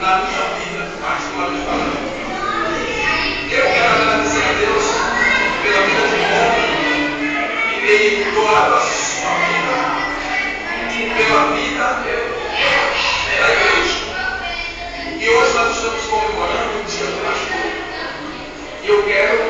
na minha vida, particularmente falando. Eu quero agradecer a Deus pela vida de honra que tem doado a sua vida, pela vida da igreja. E hoje nós estamos comemorando o Dia do Pastor. E eu quero